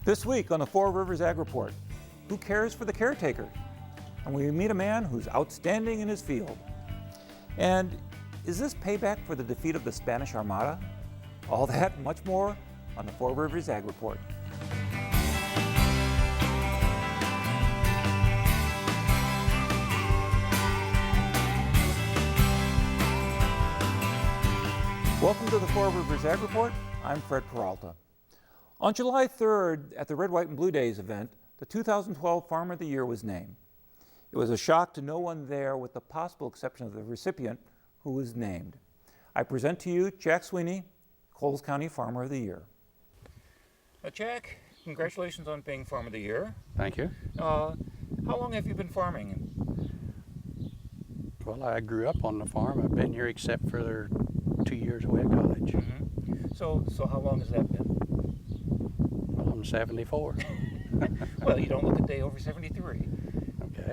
This week on the Four Rivers Ag Report, who cares for the caretaker? And we meet a man who's outstanding in his field. And is this payback for the defeat of the Spanish Armada? All that and much more on the Four Rivers Ag Report. Welcome to the Four Rivers Ag Report. I'm Fred Peralta. On July 3rd, at the Red, White, and Blue Days event, the 2012 Farmer of the Year was named. It was a shock to no one there, with the possible exception of the recipient, who was named. I present to you Jack Sweeney, Coles County Farmer of the Year. Jack, congratulations on being Farmer of the Year. Thank you. How long have you been farming? Well, I grew up on the farm. I've been here except for 2 years away at college. Mm-hmm. So how long has that been? Well, I'm 74. Well, you don't look a day over 73.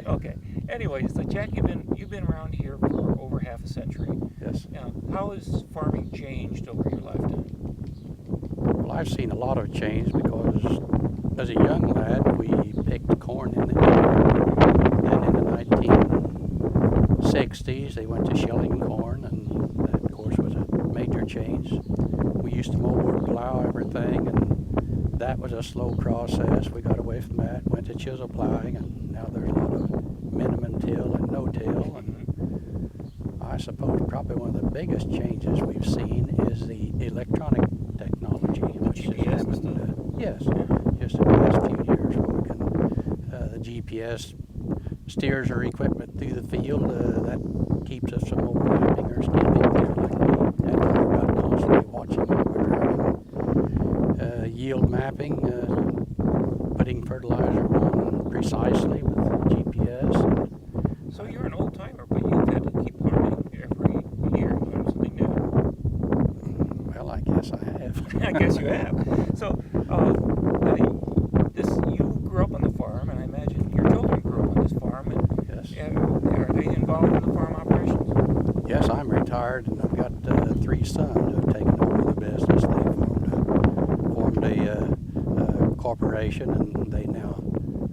Okay. Anyways, so Jack, you've been around here for over half a century. Yes. How has farming changed over your lifetime? Well, I've seen a lot of change because as a young lad, we picked corn in the field. And in the 1960s, they went to shelling corn, and that, of course, was a major change. We used to mow or plow everything, and that was a slow process. We got away from that, went to chisel plowing, and now there's a lot of minimum till and no-till. And I suppose probably one of the biggest changes we've seen is the electronic technology, which has happened. Yes, just in the last few years, where we can the GPS steers our equipment through the field. That keeps us from overlapping or skipping. And we've got constantly watching what we're driving. Yield mapping, putting fertilizer on precisely with GPS. So you're an old timer, but you've had to keep learning every year, learn something new. Well, I guess I have. I guess you have. So you grew up on the farm, and I imagine your children grew up on this farm. And Yes. Are they involved in the farm operations? Yes, I'm retired, and I've got 3 sons who have taken over the business. They formed a corporation, and they now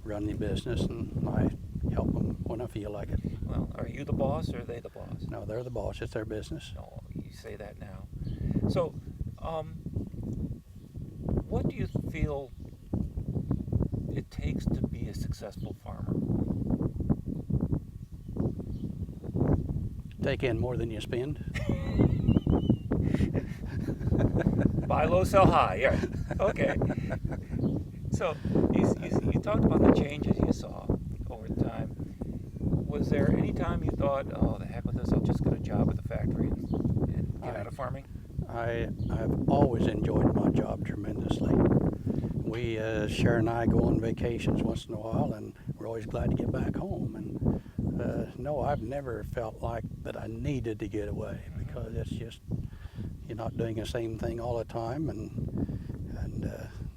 run the business, and I help them when I feel like it. Well, are you the boss, or are they the boss? No, they're the boss. It's their business. No, you say that now. So, what do you feel it takes to be a successful farmer? Take in more than you spend. Buy low, sell high. Yeah. Okay. So you talked about the changes you saw over time. Was there any time you thought, "Oh, the heck with this! I'll just get a job at the factory and get out of farming"? I've always enjoyed my job tremendously. We, Sharon and I, go on vacations once in a while, and we're always glad to get back home. And no, I've never felt like that I needed to get away, because it's just, you're not doing the same thing all the time, and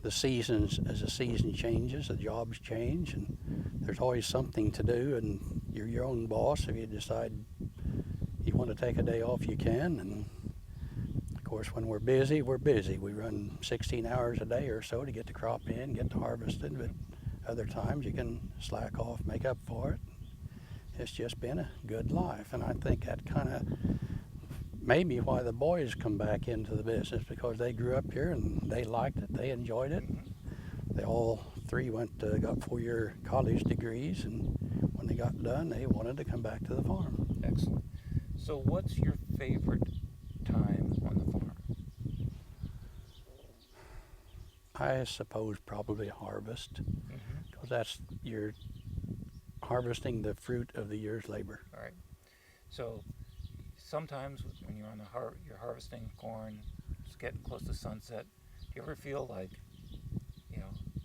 the seasons, as the season changes, the jobs change, and there's always something to do, and you're your own boss. If you decide you want to take a day off, you can. And of course, when we're busy, we're busy. We run 16 hours a day or so to get the crop in, get the harvested, but other times you can slack off, make up for it. It's just been a good life, and I think that kind of maybe why the boys come back into the business, because they grew up here and they liked it, they enjoyed it. They all 3 got 4-year college degrees, and when they got done, they wanted to come back to the farm. Excellent. So what's your favorite time on the farm? I suppose probably harvest, because that's, you're harvesting the fruit of the year's labor. All right. So sometimes when you're on you're harvesting corn, it's getting close to sunset. Do you ever feel like,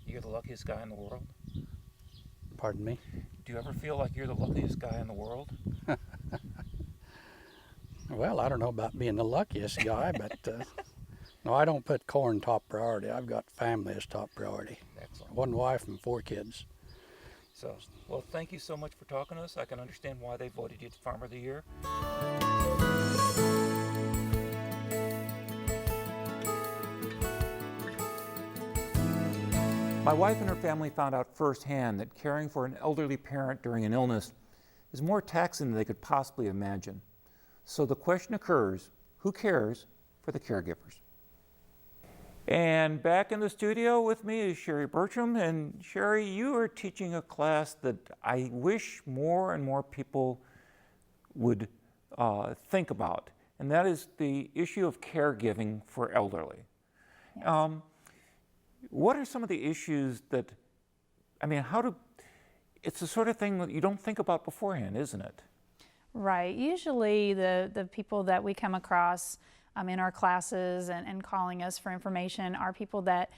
you're the luckiest guy in the world? Pardon me? Do you ever feel like you're the luckiest guy in the world? Well, I don't know about being the luckiest guy, but no, I don't put corn top priority. I've got family as top priority. Excellent. 1 wife and 4 kids. So, well, thank you so much for talking to us. I can understand why they voted you Farmer of the Year. My wife and her family found out firsthand that caring for an elderly parent during an illness is more taxing than they could possibly imagine. So the question occurs, who cares for the caregivers? And back in the studio with me is Sherry Bertram. And Sherry, you are teaching a class that I wish more and more people would think about, and that is the issue of caregiving for elderly. Yes. What are some of the issues that, it's the sort of thing that you don't think about beforehand, isn't it? Right. Usually the people that we come across in our classes and calling us for information are people that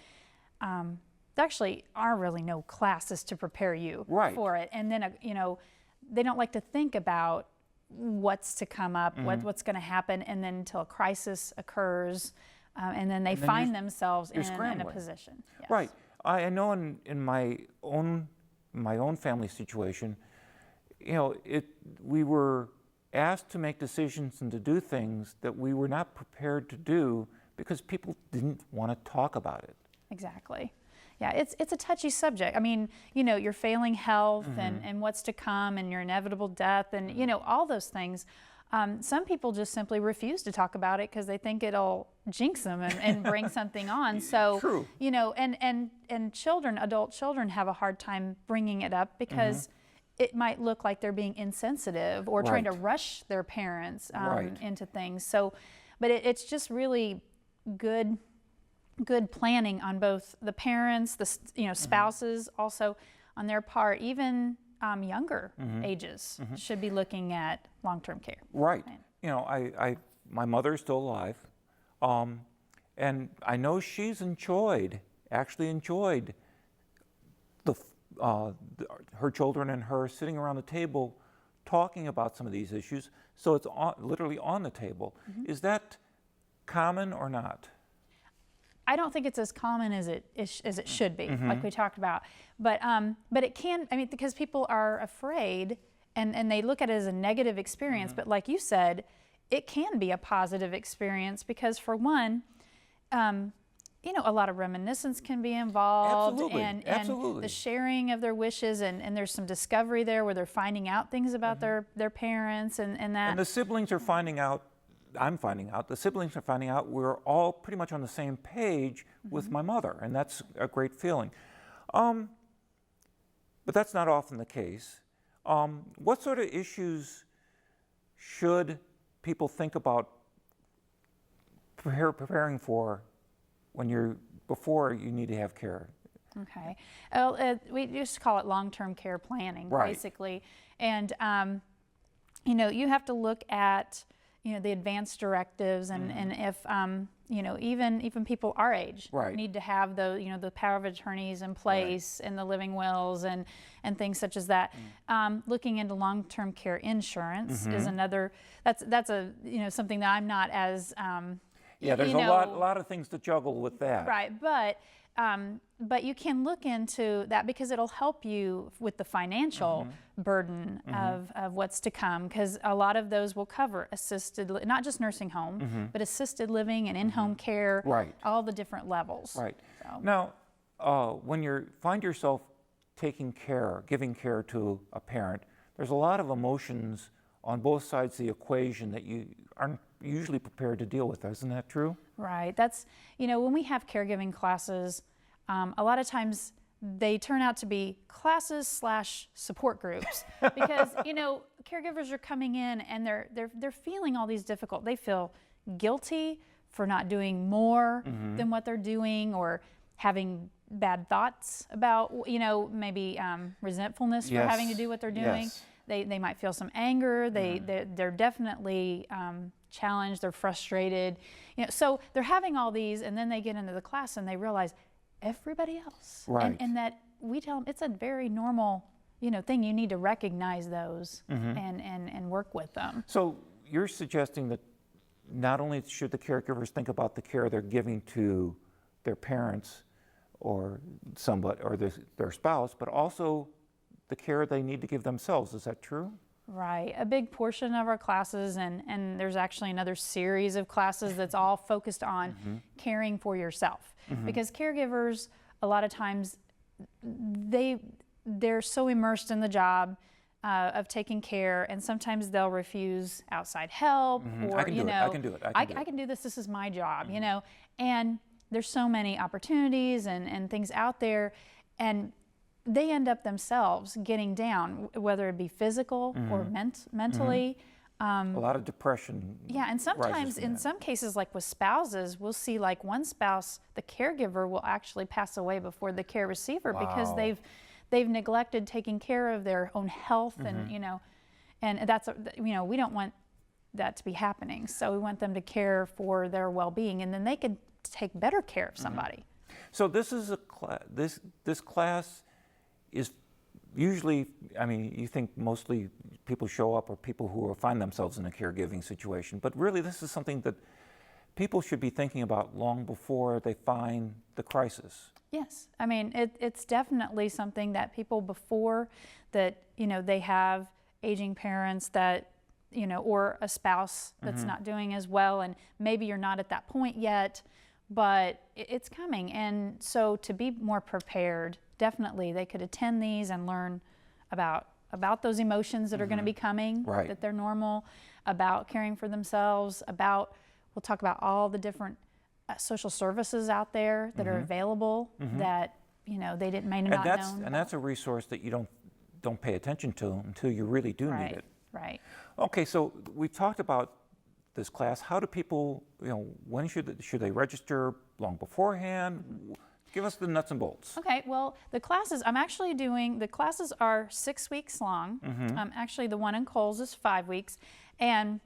there actually are really no classes to prepare you Right. for it. And then, they don't like to think about what's to come up, what's going to happen, and then until a crisis occurs, and then they find themselves in a scrambling. position. Yes. Right. I know in my own family situation, we were asked to make decisions and to do things that we were not prepared to do because people didn't want to talk about it. Exactly. Yeah, it's a touchy subject. I mean, your failing health and what's to come and your inevitable death and, all those things. Some people just simply refuse to talk about it because they think it'll jinx them and bring something on. So, True. And children, adult children have a hard time bringing it up because it might look like they're being insensitive or trying to Right. rush their parents Right. into things. So, but it's just really good planning on both the parents, the spouses, also on their part. Even younger ages should be looking at long-term care. Right. My mother is still alive, and I know she's actually enjoyed her children and her sitting around the table talking about some of these issues. So it's literally on the table. Is that common or not? I don't think it's as common as it should be, like we talked about. But it can, because people are afraid and they look at it as a negative experience. But like you said, it can be a positive experience because, for one, a lot of reminiscence can be involved. Absolutely. And Absolutely. the sharing of their wishes, and there's some discovery there where they're finding out things about their parents and that. And the siblings are finding out, the siblings are finding out we're all pretty much on the same page with my mother, and that's a great feeling. But that's not often the case. What sort of issues should people think about preparing for before you need to have care? Okay. We just call it long-term care planning, Right. basically. And, you have to look at, the advanced directives and if, even people our age Right. need to have the power of attorneys in place and the living wills and things such as that. Looking into long-term care insurance is another, that's a, something that I'm not as, Yeah, there's a lot of things to juggle with that. right, but you can look into that because it'll help you with the financial burden of what's to come, because a lot of those will cover not just nursing home, but assisted living and in-home care, Right. all the different levels. Right. So. Now, when you find yourself giving care to a parent, there's a lot of emotions on both sides of the equation that you aren't usually prepared to deal with. Isn't that true? Right. That's, when we have caregiving classes, a lot of times they turn out to be classes/support groups because, caregivers are coming in and they're feeling all these they feel guilty for not doing more than what they're doing, or having bad thoughts about, maybe resentfulness for having to do what they're doing. Yes. They might feel some anger. They're definitely challenged. They're frustrated. So they're having all these, and then they get into the class and they realize everybody else. Right. And that we tell them it's a very normal, thing. You need to recognize those and work with them. So you're suggesting that not only should the caregivers think about the care they're giving to their parents or somebody or their spouse, but also the care they need to give themselves. Is that true? Right. A big portion of our classes, and there's actually another series of classes that's all focused on caring for yourself. Because caregivers, a lot of times, they're so immersed in the job of taking care, and sometimes they'll refuse outside help, or I can do it. I can do it. I can do this. This is my job, you know. And there's so many opportunities and things out there, and they end up themselves getting down, whether it be physical or mentally. A lot of depression. Yeah, and sometimes in some cases, like with spouses, we'll see like one spouse, the caregiver will actually pass away before the care receiver because they've neglected taking care of their own health, and you know, and that's you know, we don't want that to be happening. So we want them to care for their well-being, and then they could take better care of somebody. So this is a this class is usually, I mean, you think mostly people show up or people who find themselves in a caregiving situation, but really this is something that people should be thinking about long before they find the crisis. Yes, I mean, it's definitely something that people before that, you know, they have aging parents that, you know, or a spouse that's not doing as well, and maybe you're not at that point yet, but it's coming. And so to be more prepared, definitely they could attend these and learn about those emotions that are going to be coming, that they're normal, about caring for themselves, we'll talk about all the different social services out there that are available that, you know, they may not know. And that's a resource that you don't pay attention to until you really do need it. Right. Okay, so we've talked about this class. How do people, you know, when should they register? Long beforehand? Give us the nuts and bolts. Okay, well, the classes are 6 weeks long. Actually, the one in Coles is 5 weeks, and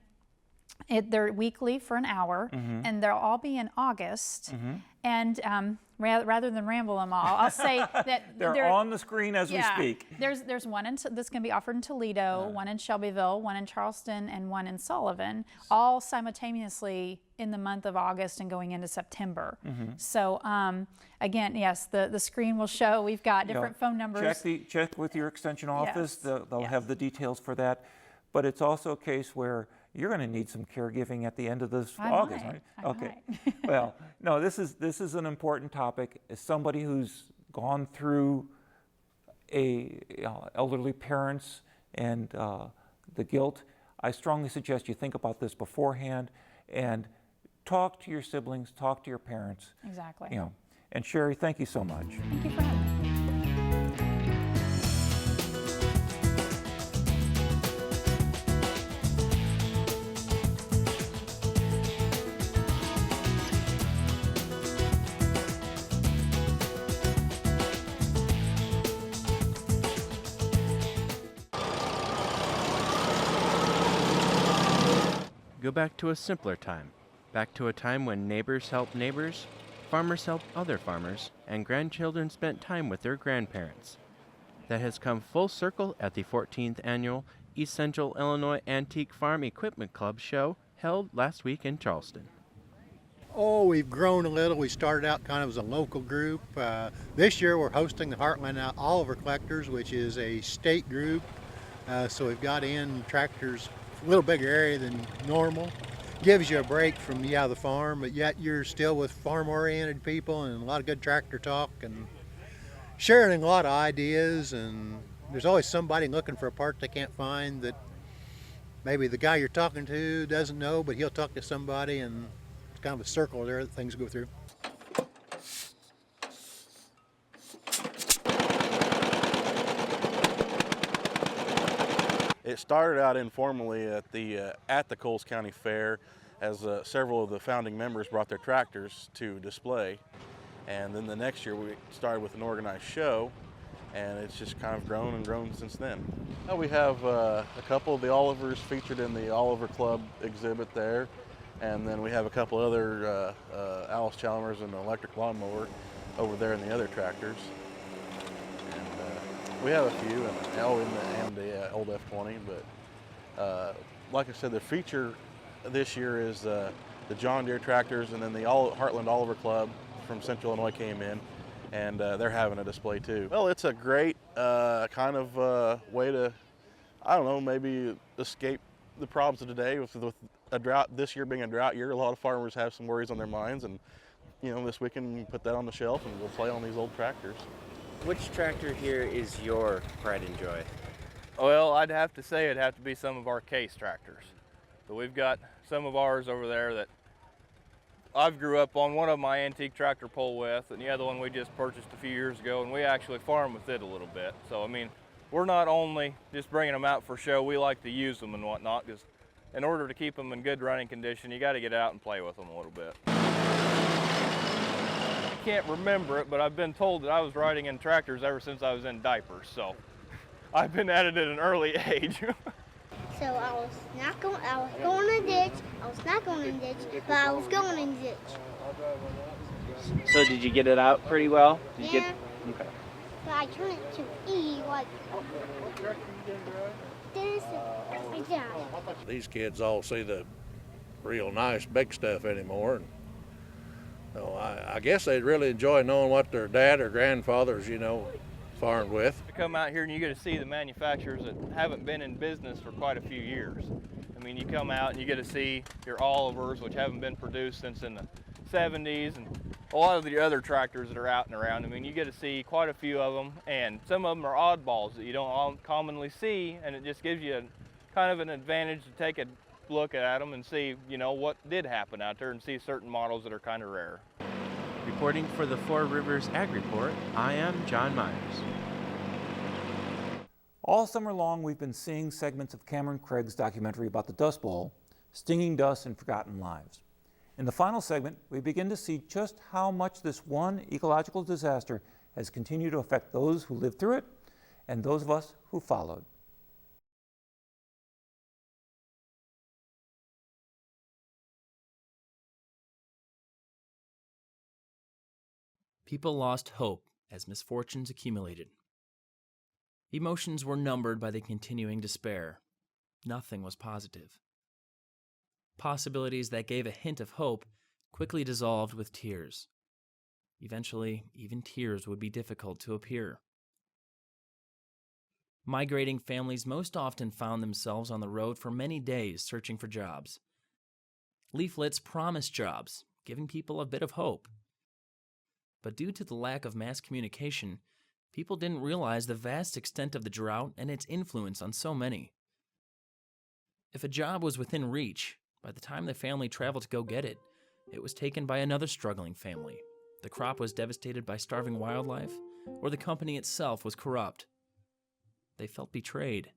they're weekly for an hour, and they'll all be in August. And rather than ramble them all, I'll say that they're on the screen as we speak. There's one that's going to be offered in Toledo, one in Shelbyville, one in Charleston, and one in Sullivan, all simultaneously in the month of August and going into September. So again, yes, the screen will show. We've got different phone numbers. Check with your extension office. They'll have the details for that. But it's also a case where you're going to need some caregiving at the end of this August, right? Okay. Well, no, this is an important topic. As somebody who's gone through elderly parents and the guilt, I strongly suggest you think about this beforehand and talk to your siblings, talk to your parents. Exactly. You know. And Sherry, thank you so much. Thank you for having me. Go back to a simpler time. Back to a time when neighbors helped neighbors, farmers helped other farmers, and grandchildren spent time with their grandparents. That has come full circle at the 14th Annual East Central Illinois Antique Farm Equipment Club show held last week in Charleston. Oh, we've grown a little. We started out kind of as a local group. This year we're hosting the Heartland Oliver Collectors, which is a state group. So we've got in tractors a little bigger area than normal. Gives you a break from the farm, but yet you're still with farm-oriented people and a lot of good tractor talk and sharing a lot of ideas. And there's always somebody looking for a part they can't find that maybe the guy you're talking to doesn't know, but he'll talk to somebody, and it's kind of a circle there that things go through. It started out informally at the Coles County Fair, as several of the founding members brought their tractors to display. And then the next year we started with an organized show, and it's just kind of grown and grown since then. Now we have a couple of the Olivers featured in the Oliver Club exhibit there, and then we have a couple other Alice Chalmers and an electric lawnmower over there in the other tractors. We have a few, and the old F-20, but like I said, the feature this year is the John Deere tractors, and then the Heartland Oliver Club from Central Illinois came in, and they're having a display too. Well, it's a great kind of way to, I don't know, maybe escape the problems of today with a drought. This year being a drought year, a lot of farmers have some worries on their minds, and you know, this weekend we put that on the shelf and we'll play on these old tractors. Which tractor here is your pride and joy? Well, I'd have to say it'd have to be some of our case tractors. So we've got some of ours over there that I've grew up on, one of my antique tractor pull with, and the other one we just purchased a few years ago, and we actually farm with it a little bit. So, I mean, we're not only just bringing them out for show, we like to use them and whatnot, because in order to keep them in good running condition, you got to get out and play with them a little bit. I can't remember it, but I've been told that I was riding in tractors ever since I was in diapers, so I've been at it at an early age. So I was going in the ditch. I was not going in the ditch, but I was going in the ditch. So did you get it out pretty well? Did you Yeah. Okay. But I turned it to E like this like that. These kids all see the real nice big stuff anymore. And so I guess they'd really enjoy knowing what their dad or grandfathers, farmed with. You come out here and you get to see the manufacturers that haven't been in business for quite a few years. I mean, you come out and you get to see your Olivers, which haven't been produced since in the 70s, and a lot of the other tractors that are out and around. I mean, you get to see quite a few of them, and some of them are oddballs that you don't commonly see, and it just gives you kind of an advantage to take a look at them and see, what did happen out there and see certain models that are kind of rare. Reporting for the Four Rivers Ag Report, I am John Myers. All summer long, we've been seeing segments of Cameron Craig's documentary about the Dust Bowl, Stinging Dust and Forgotten Lives. In the final segment, we begin to see just how much this one ecological disaster has continued to affect those who lived through it and those of us who followed. People lost hope as misfortunes accumulated. Emotions were numbered by the continuing despair. Nothing was positive. Possibilities that gave a hint of hope quickly dissolved with tears. Eventually, even tears would be difficult to appear. Migrating families most often found themselves on the road for many days searching for jobs. Leaflets promised jobs, giving people a bit of hope. But due to the lack of mass communication, people didn't realize the vast extent of the drought and its influence on so many. If a job was within reach, by the time the family traveled to go get it, it was taken by another struggling family. The crop was devastated by starving wildlife, or the company itself was corrupt. They felt betrayed.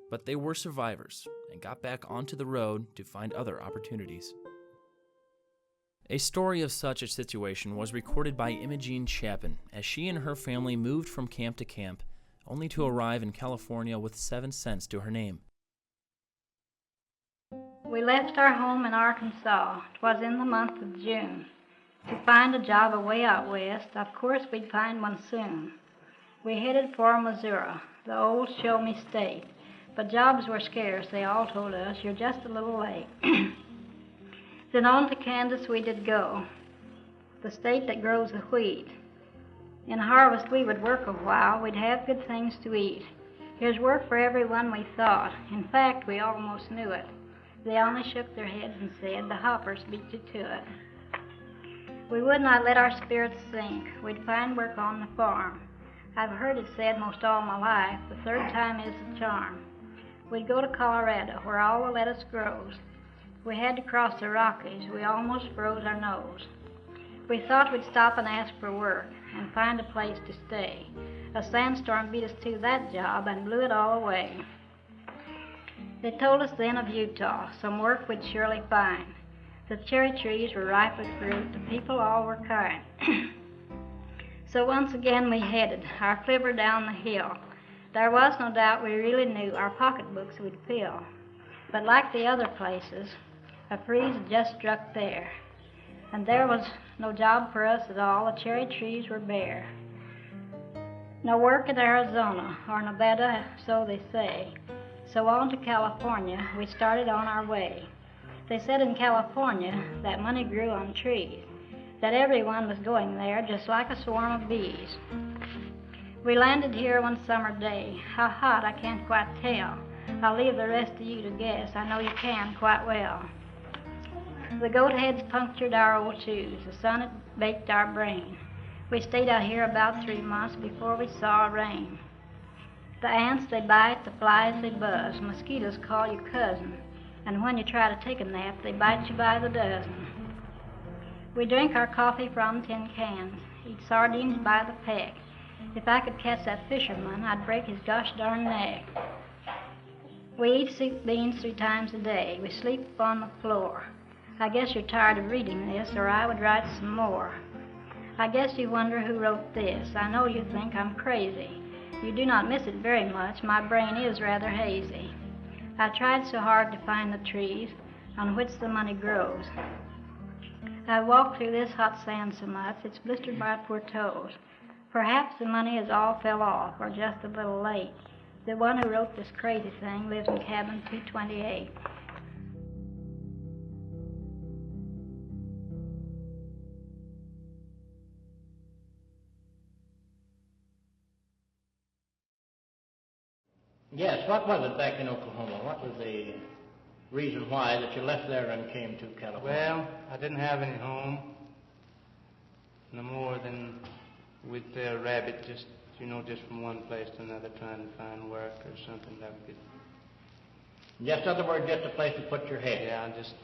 But they were survivors and got back onto the road to find other opportunities. A story of such a situation was recorded by Imogene Chapin as she and her family moved from camp to camp, only to arrive in California with 7 cents to her name. We left our home in Arkansas. 'Twas in the month of June. To find a job away out west, of course we'd find one soon. We headed for Missouri, the old show-me state. But jobs were scarce, they all told us, you're just a little late. Then on to Kansas we did go, the state that grows the wheat. In harvest we would work a while, we'd have good things to eat. Here's work for everyone, we thought. In fact, we almost knew it. They only shook their heads and said, the hoppers beat you to it. We would not let our spirits sink. We'd find work on the farm. I've heard it said most all my life, the third time is the charm. We'd go to Colorado, where all the lettuce grows. We had to cross the Rockies. We almost froze our nose. We thought we'd stop and ask for work and find a place to stay. A sandstorm beat us to that job and blew it all away. They told us then of Utah, some work we'd surely find. The cherry trees were ripe with fruit, the people all were kind. So once again we headed, our flivver down the hill. There was no doubt we really knew our pocketbooks would fill. But like the other places, a freeze had just struck there. And there was no job for us at all, the cherry trees were bare. No work in Arizona or Nevada, so they say. So on to California, we started on our way. They said in California that money grew on trees, that everyone was going there just like a swarm of bees. We landed here one summer day. How hot, I can't quite tell. I'll leave the rest of you to guess. I know you can quite well. The goat heads punctured our old shoes. The sun had baked our brain. We stayed out here about 3 months before we saw rain. The ants, they bite, the flies, they buzz, mosquitoes call you cousin, and when you try to take a nap, they bite you by the dozen. We drink our coffee from tin cans, eat sardines by the peck. If I could catch that fisherman, I'd break his gosh darn neck. We eat soup beans 3 times a day. We sleep on the floor. I guess you're tired of reading this, or I would write some more. I guess you wonder who wrote this. I know you think I'm crazy. You do not miss it very much. My brain is rather hazy. I tried so hard to find the trees on which the money grows. I walked through this hot sand so much, it's blistered my poor toes. Perhaps the money has all fell off, or just a little late. The one who wrote this crazy thing lives in cabin 228. Yes, what was it back in Oklahoma? What was the reason why that you left there and came to California? Well, I didn't have any home, no more than we'd say a rabbit, just from one place to another trying to find work or something that we could. Just in other words, just a place to put your head. Yeah, just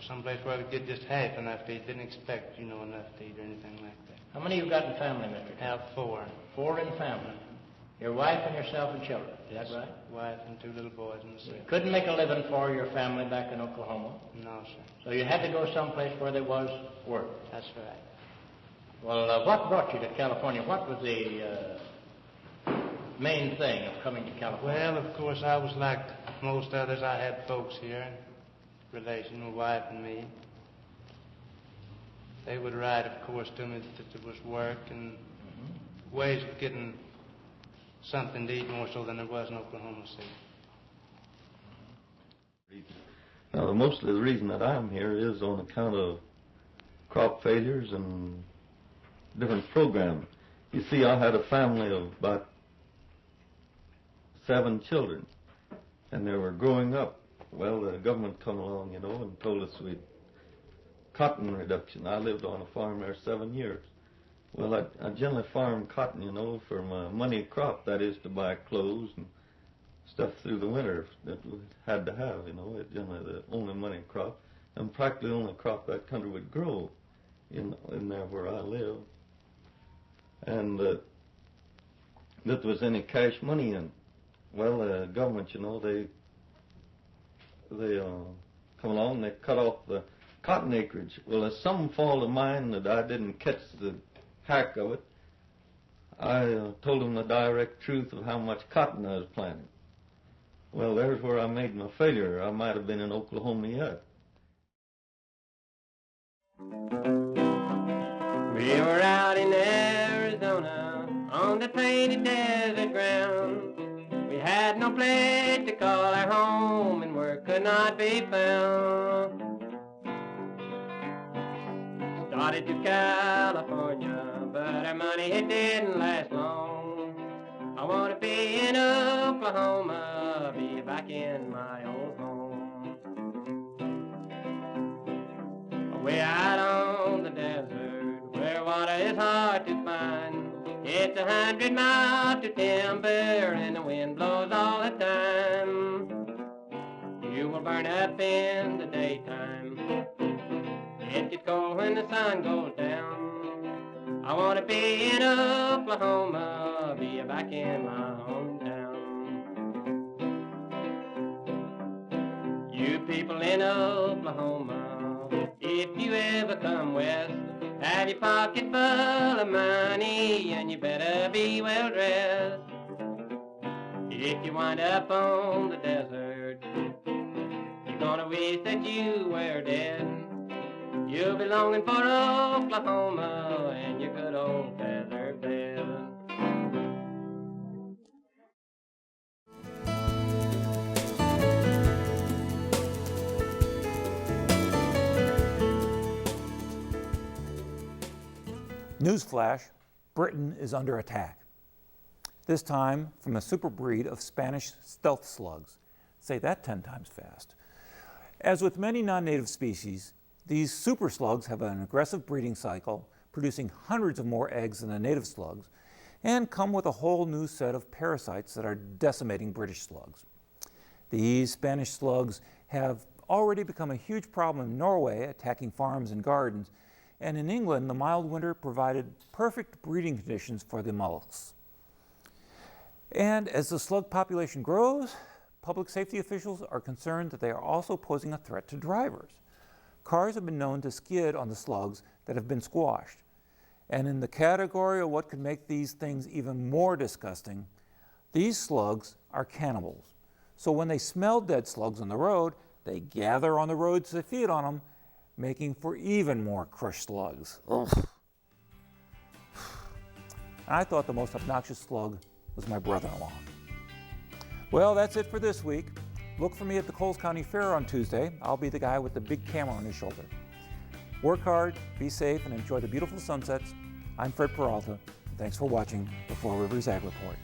someplace where we could get just half enough to eat. Didn't expect, enough to eat or anything like that. How many you got in family, Mr. I have 4. 4 in family. Your wife and yourself and children, is that right? Wife and 2 little boys and myself. You couldn't make a living for your family back in Oklahoma? No, sir. So you had to go someplace where there was work? That's right. Well, what brought you to California? What was the main thing of coming to California? Well, of course, I was like most others. I had folks here, relation, my wife and me. They would write, of course, to me that there was work and ways of getting something to eat more so than there was in Oklahoma City. Now, most of the reason that I'm here is on account of crop failures and different programs. You see, I had a family of about 7 children, and they were growing up. Well, the government come along, and told us we'd cotton reduction. I lived on a farm there 7 years. Well, I generally farm cotton, for my money crop, that is to buy clothes and stuff through the winter that we had to have, It's generally the only money crop, and practically the only crop that country would grow in there where I live. And that there was any cash money in. Well, the government, they come along and they cut off the cotton acreage. Well, it's some fault of mine that I didn't catch the hack of it. I told them the direct truth of how much cotton I was planting. Well, there's where I made my failure. I might have been in Oklahoma yet. We were out in Arizona on the painted desert ground. We had no place to call our home and work could not be found. Started to California, but our money it didn't last long. I want to be in Oklahoma, be back in my old home. Way out on the desert, where water is hard to find. It's 100 miles to timber, and the wind blows all the time. You will burn up in the daytime. It gets cold when the sun goes down. I want to be in Oklahoma, be back in my hometown. You people in Oklahoma, if you ever come west, have your pocket full of money and you better be well dressed. If you wind up on the desert, you're gonna wish that you were dead. You'll be longing for Oklahoma and your good old feather bed. Newsflash, Britain is under attack. This time from a super breed of Spanish stealth slugs. Say that 10 times fast. As with many non-native species, these super slugs have an aggressive breeding cycle, producing hundreds of more eggs than the native slugs, and come with a whole new set of parasites that are decimating British slugs. These Spanish slugs have already become a huge problem in Norway, attacking farms and gardens, and in England, the mild winter provided perfect breeding conditions for the mollusks. And as the slug population grows, public safety officials are concerned that they are also posing a threat to drivers. Cars have been known to skid on the slugs that have been squashed. And in the category of what could make these things even more disgusting, these slugs are cannibals. So when they smell dead slugs on the road, they gather on the roads to feed on them, making for even more crushed slugs. Ugh. I thought the most obnoxious slug was my brother-in-law. Well, that's it for this week. Look for me at the Coles County Fair on Tuesday. I'll be the guy with the big camera on his shoulder. Work hard, be safe, and enjoy the beautiful sunsets. I'm Fred Peralta. Thanks for watching the Four Rivers Ag Report.